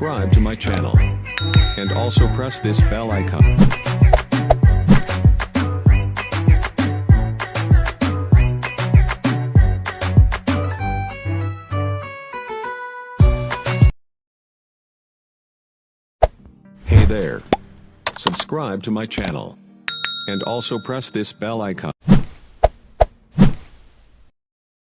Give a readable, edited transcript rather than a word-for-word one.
subscribe to my channel. And also press this bell icon. Hey there. Subscribe to my channel. And also press this bell icon.